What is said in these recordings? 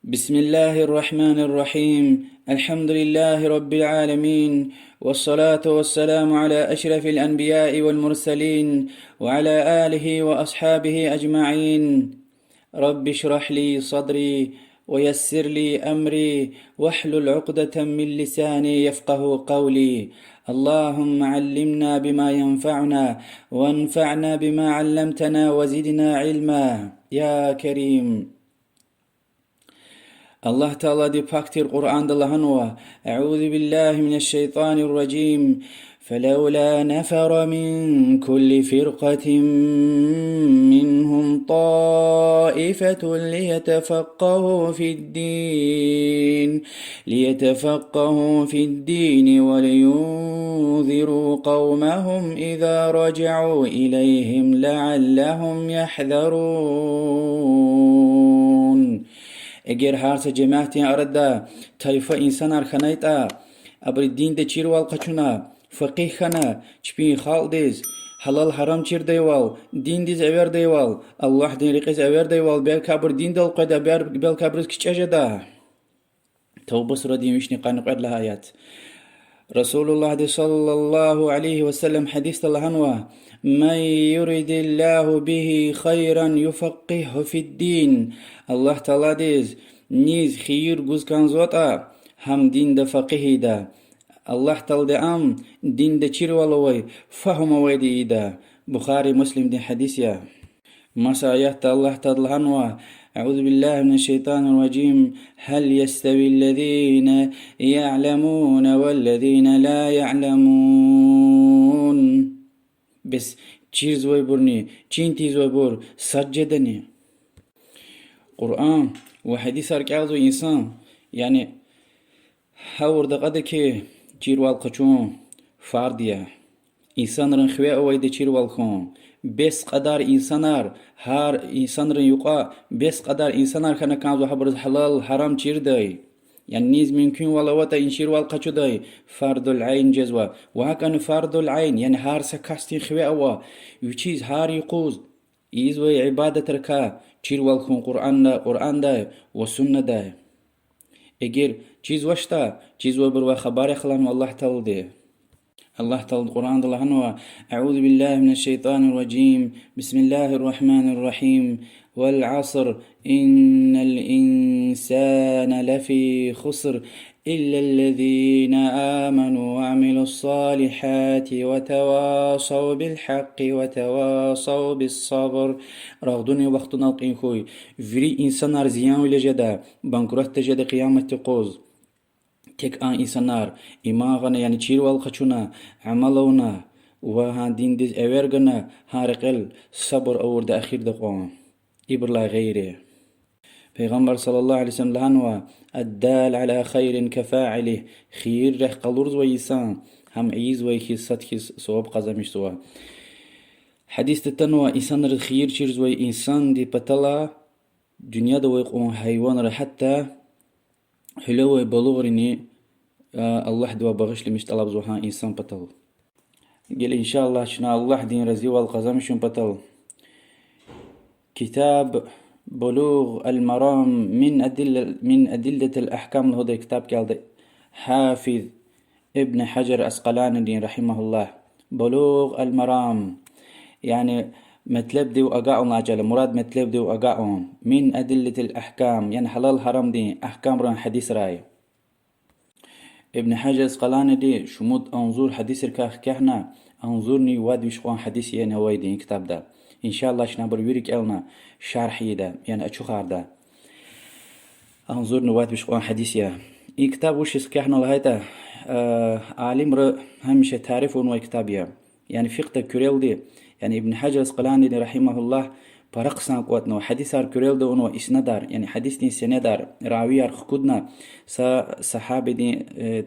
بسم الله الرحمن الرحيم. الحمد لله رب العالمين، والصلاة والسلام على أشرف الأنبياء والمرسلين وعلى آله وأصحابه أجمعين. رب اشرح لي صدري ويسر لي أمري واحلل عقدة من لساني يفقه قولي. اللهم علمنا بما ينفعنا وانفعنا بما علمتنا وزدنا علما يا كريم. الله تعالى دي باكتير قرآن دلهنوا. أعوذ بالله من الشيطان الرجيم. فلولا نفر من كل فرقة منهم طائفة ليتفقهوا في الدين ولينذروا قومهم إذا رجعوا إليهم لعلهم يحذرون. اگر هارس جماعتين أردا طائفة إنسان أرخنايتا أبر الدين ده چير والقچونا فقيه خنا چپين خال ديز حلال حرام چير ديوال دين ديز اوير ديوال الله دين رقيز اوير ديوال بيل كابر دين دل قيدا بيل كابرز كچاجه دا توبة سورة دين وشني قانق لها آيات. رسول الله صلى الله عليه وسلم حديث الله عنه: من يريد الله به خيرا يفقهه في الدين. الله تعالى ديز نيز خير جوز كان زوتا هم دين دا فقه دا. الله تعالى ام دين دا چير والوي فهم ويدي دا. بخاري مسلم دين حديثيا. مسايات الله تعالى عنه: أعوذ بالله من الشيطان الرجيم. هل يستوي الذين يعلمون والذين لا يعلمون. بس چیز وی برنی چین تیز وی بر سجدنی. قرآن و حدیث ارکعض و انسان يعني هاور دقده که چیر والقچون فاردیه انسان رن خواه اویده چیر والخون بس قدر انسانار هر انسان رن يقع بس قدر انسانار خانه كانزو حبرز حلال حرام چير داي يعني نيز ممكن ولا وتا انشير والقچو داي فرض العين جزوة وهكذا فرض العين يعني هار سكاستين خواه اوا يوچيز هار يقوز يزوي عبادة ركا چير والخون قرآن داي وسنة داي اگر چيز وشتا چيز وبروا خبار خلان والله تعالى دي. الله تعالى القرآن الله عنه: أعوذ بالله من الشيطان الرجيم. بسم الله الرحمن الرحيم. والعصر إن الإنسان لفي خسر إلا الذين آمنوا وعملوا الصالحات وتواصوا بالحق وتواصوا بالصبر. رغدوني وقتنا القين خوي فري إنسان أرزيان ولجدا بانكرات تجد قيامة قوز تك آن إنسانار إماغنا يعني چير والقچونا عملونا وها دين ديز اويرغنا هارقل صبر اور دا أخير دقوان إبر لا غيره. پیغمبر صلى الله عليه وسلم لهنوا الدال على خير كفاعله. خير رح قلورز ويسان هم عيز ويخيصت خيص صواب قزمش سوا. حديث تتنوى إنسان الخير چيرز وي إنسان دي بطلا دنيا دا ويقوم حيوان حتى حلوة بلغرني الله دوا بغش لمش طلب زوها إنسان بطل. قال إن شاء الله شنا الله دين رزي والقزم شون بطل. كتاب بلوغ المرام من أدلة الأحكام هذا كتاب قال حافظ ابن حجر أسقلاني رحمه الله. بلوغ المرام يعني مطلب دي وأقاهم عجلة مراد مطلب دي وأقاهم من أدلة الأحكام يعني حلال حرام دي أحكام ران حديث راي. ابن حجر أسقلاني دي شمود أنظور حديث الكاخ كهنا أنظرني واد وشقوان حديث يعني هواي دي كتاب ده إن شاء الله شنابر ويرك إلنا شرحي ده يعني أشوخار ده أنظرني واد وشقوان حديث يا إيه كتاب وش كهنا لهايته عالم همشة تعرفون وكتابيا يعني فقه كوريل دي يعني ابن حجر الأسقلاني رحمه الله برقصنا قوتنا حديثار كوريل دو انو اسندار يعني حديث دي سندار راويار خكودنا صحابي دي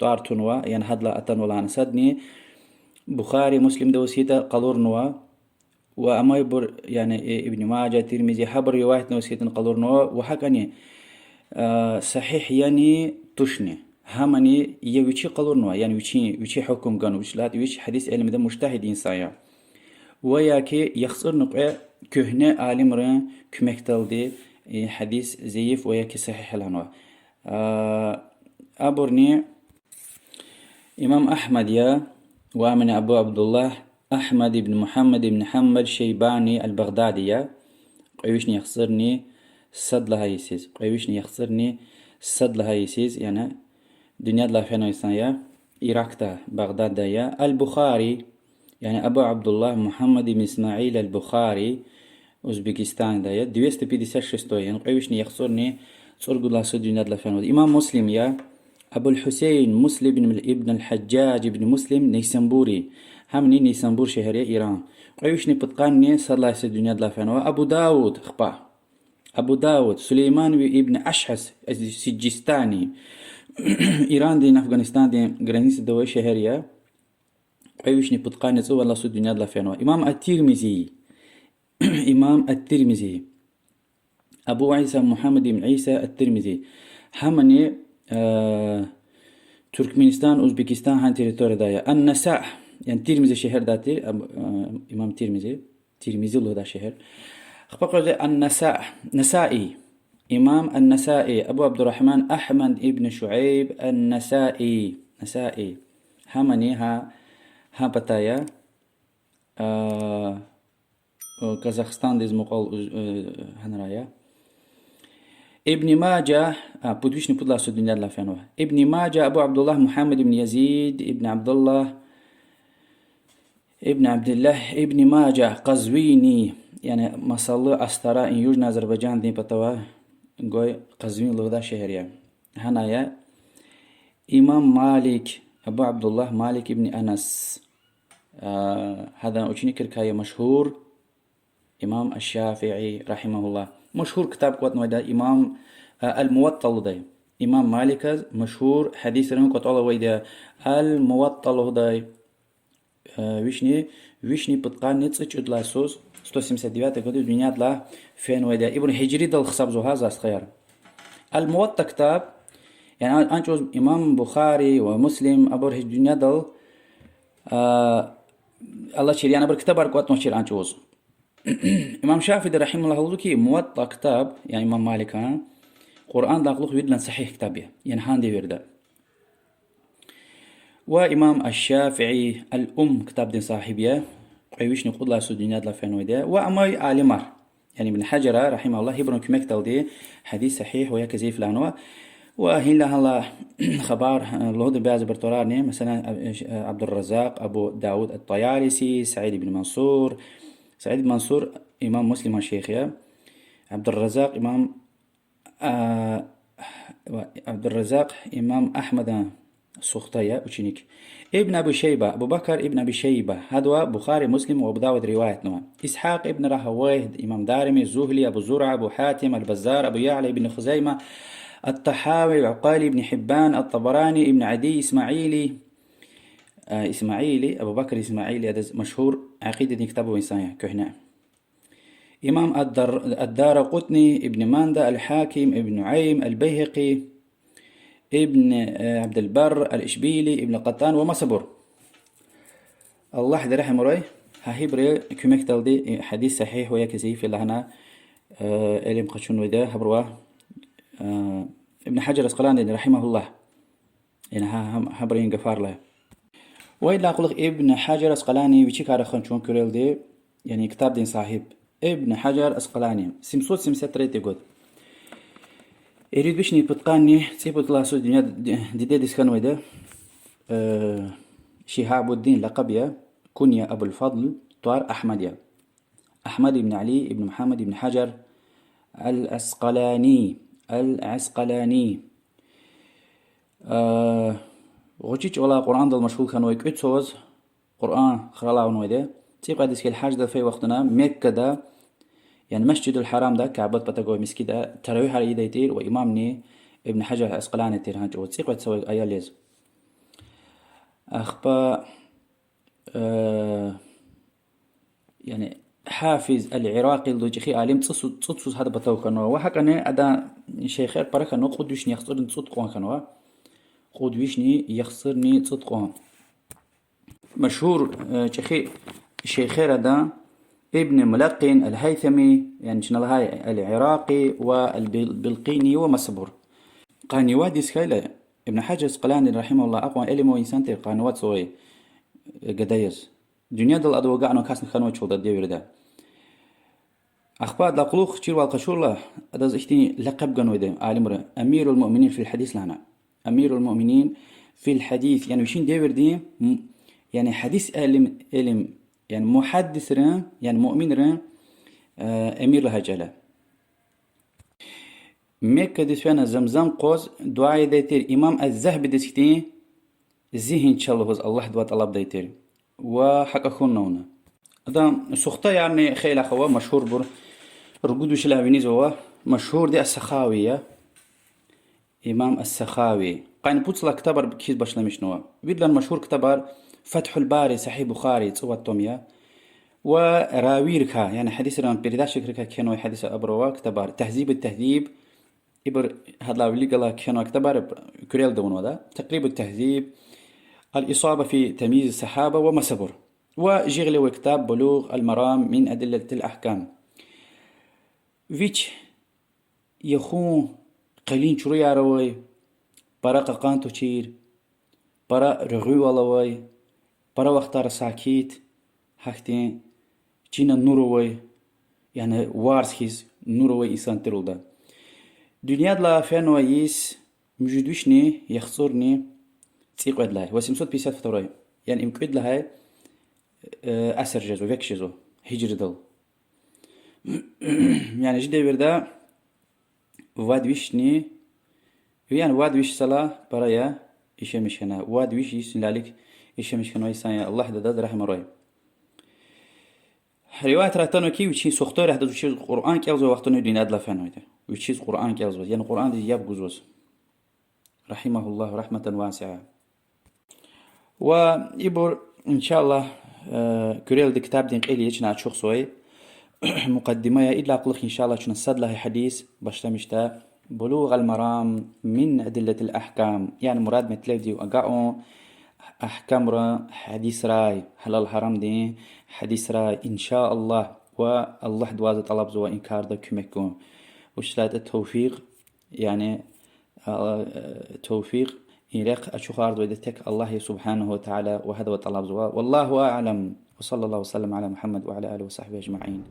طارتونوا يعني هدلا اتنولا نسدني بخاري مسلم دو سيتا قلورنوا وأما يبر يعني ابن ماجه ترمذي حبر رواية نوسيتا قلورنوا وحكني صحيح يعني تشني همني يوشي قلورنوا يعني وشي حكم كانوا وش حديث علم ده مجتهد إنسان وياكي يخسر نقع كهنة عالم ران كمكتل دي حديث زيف وياك صحيح لهنوا. أبورني إمام أحمد يا ومن أبو عبد الله أحمد بن محمد بن حنبل شيباني البغدادي يا قيوشني يخسرني صد لها يسيز قيوشني يخسرني صد لها يسيز يعني دنيا الله فينا يا إيراكتا بغداد يا البخاري يعني أبو عبد الله محمد بن إسماعيل البخاري أوزبكستان دايا 256 يعني قيوشني يخسرني صرق الله سد دنيا الله فينا إمام مسلم يا أبو الحسين مسلم بن ابن الحجاج بن مسلم نيسانبوري همني نيسانبور شهر إيران قيوشني بتقاني صلى الله سد دنيا الله فينا أبو داود خبا أبو داود سليمان ابن أشحس السجستاني إيران دين أفغانستان دين غرانيس دوي شهرية قيوشني بتقاني صلى الله سد دنيا الله فينا إمام الترمذي إمام الترمذي أبو عيسى محمد بن عيسى الترمذي همني تركمانستان أوزبكستان هان تريتوري دايا النساء يعني ترمذي شهر داتي إمام ترمذي له دا شهر خبقوا النساء نسائي إمام النسائي أبو عبد الرحمن أحمد ابن شعيب النسائي نسائي همني ها بتايا كازاخستان ديز مقال هنرايا ابن ماجه بودوشني بودلا سو دنيا الله فانوا ابن ماجه أبو عبد الله محمد بن يزيد ابن عبد الله ابن ماجه قزويني يعني مصلى أسترا إن يوجنا أذربيجان دي بتوا قوي قزوين لغدا شهريا هنايا إمام مالك أبو عبد الله مالك ابن أنس هذا أوشني كركاية مشهور إمام الشافعي رحمه الله مشهور كتاب قوات نويدا إمام الموطأ لدي إمام مالك مشهور حديث رنو قوات الله ويدا الموطأ لدي ويشني بتقان نتسج ادلا سوز 179 году دنيا دلا فين ويدا ابن هجري دل خصاب زو هذا خيار الموطأ كتاب يعني أنجوز إمام بخاري ومسلم أبو الدنيا دل الله شيري أنا بركتاب قوات نوشير أنجوز إمام شافعي رحمه الله لكي موطأ كتاب يعني إمام مالك قرآن داخلوخ ويدلن صحيح كتابه يعني هاندي وردا وإمام الشافعي كتاب دين صاحبية قيوش نقول الله سودينات لفين ويدا وأمي عالمر يعني ابن حجر رحمه الله يبرن كمك تلدي حديث صحيح وياك زي فلانوا وهين لها الله خبر لهود بعض برتوراني مثلا عبد الرزاق أبو داود الطيالسي سعيد بن منصور إمام مسلم الشيخية عبد الرزاق إمام أحمد السخطية وشنيك ابن أبو شيبة أبو بكر ابن أبي شيبة هذا بخاري مسلم وأبو داود رواية نوع إسحاق ابن راهويه إمام دارمي الزهلي أبو زرعة أبو حاتم البزار أبو يعلى ابن خزيمة الطحاوي عقالي ابن حبان الطبراني ابن عدي إسماعيلي أبو بكر إسماعيلي هذا مشهور عقيدة كتابه إنسانية كهنا إمام الدار قطني ابن ماندة الحاكم ابن نعيم البيهقي ابن عبد البر الإشبيلي ابن قطان ومصبر الله حد رحمه روي هاهبري كمك دي حديث صحيح وياك زيف اللي هنا إليم قشون ودا هبروا ابن حجر الأسقلاني رحمه الله يعني هبرين قفار له وإلا أقول ابن حجر الأسقلاني وشي كارخان شون كوريل دي يعني كتاب دين صاحب ابن حجر الأسقلاني سمسات ريت يقول يريد بشني بتقاني تسيبو تلاصو الدنيا دي ديسكان ويدا شهاب الدين لقبيا كنيا أبو الفضل طار أحمد بن علي بن محمد بن حجر العسقلاني غوشيش ولا قرآن دل مشهور كانوا يكوت سوز قرآن خلاون ويدا تيبقى ديسك الحاج ده في وقتنا مكة ده يعني مسجد الحرام ده كعبة بتقوي مسكيدة تراويح على إيدي تير وإمامني ابن حجر العسقلاني تير هانج وتسيقى تسوي آية ليز أخبا يعني حافظ العراقي اللوجيخي عالم تصوص هذا بتاو كانوا وحكنا أدا شيخ بركة نو قدوشني يخسرني تصدقون كانوا قدوشني يخسرني تصدقون مشهور شيخي هذا ابن ملقن الهيثمي يعني شنو هاي العراقي والبلقيني ومصبور قانيوات دي سكايلا ابن حجر العسقلاني رحمه الله أقوى إلمو إنسان تي قانوات صوي قدايز دنيا دل أدو وقعنو كاسن خانوات شو دي وردا أخبار لقلوخ تشير والقشور الله أدز إشتي لقب قنوي ده عالم أمير المؤمنين في الحديث لهنا أمير المؤمنين في الحديث يعني وشين ديور دي يعني حديث علم يعني محدث ران يعني مؤمن ران أمير لها جلا ميك دسوانا زمزم قوز دعاء ديتير إمام الذهبي دسكتين ذهن شلوز الله دوا طلب ديتير وحق أخونا هذا سخطة يعني خيل أخوة مشهور بر رقودوش لها هو مشهور دي السخاوية إمام السخاوي قاين بوتسلا كتبر كيس باشلمش نوا بيدلن مشهور كتبر فتح الباري صحيح بخاري تصوى التومية وراويركا يعني حديث ران بريداش كركا كانوا حديث أبروا كتبر تهذيب التهذيب إبر هذا اللي قال كانوا كتبر كريل دون هذا تقريب التهذيب الإصابة في تمييز الصحابة وما صبر وجغلي وكتاب بلوغ المرام من أدلة الأحكام فيتش يخون قلين شرو ياروي برا قانتو تشير برا رغو والوي برا وقتار ساكيت هختين جينا نوروي يعني وارسكيز نوروي إنسان ترولدا دنيا دلا فانو يس مجدوشني يخسرني تيقعد لهاي وسمسوت بيسات فتوراي يعني امكعد لهاي أسر جزو فيك جزو هجر دل يعني جدا بردا واد ويشني يعني واد ويش صلاة برايا إيش مشكنا واد ويش يسلالك إيش مشكنا ويسايا الله داد رحمه راي رواية راتانو كي وشي سختار هذا وشي القرآن كي أوزو وقتنا دين أدلا فانو ده وشي القرآن كي أوزو يعني القرآن دي ياب جزوز رحمه الله رحمة واسعة ويبور إن شاء الله كريل دي كتاب دين قيلي يجنا تشوخ سوي مقدمة إلا قلق إن شاء الله شنو الصد له حديث بشتمشتا بلوغ المرام من أدلة الأحكام يعني مراد مثل دي وأقعوا أحكام را حديث راي حلال حرام دي حديث راي إن شاء الله والله دوازة طلب زوا إنكار دا كمكون وشلات التوفيق يعني توفيق إليق أشخار دويدتك الله سبحانه وتعالى وهذا وطلب زوا والله أعلم وصلى الله وسلم على محمد وعلى آله وصحبه أجمعين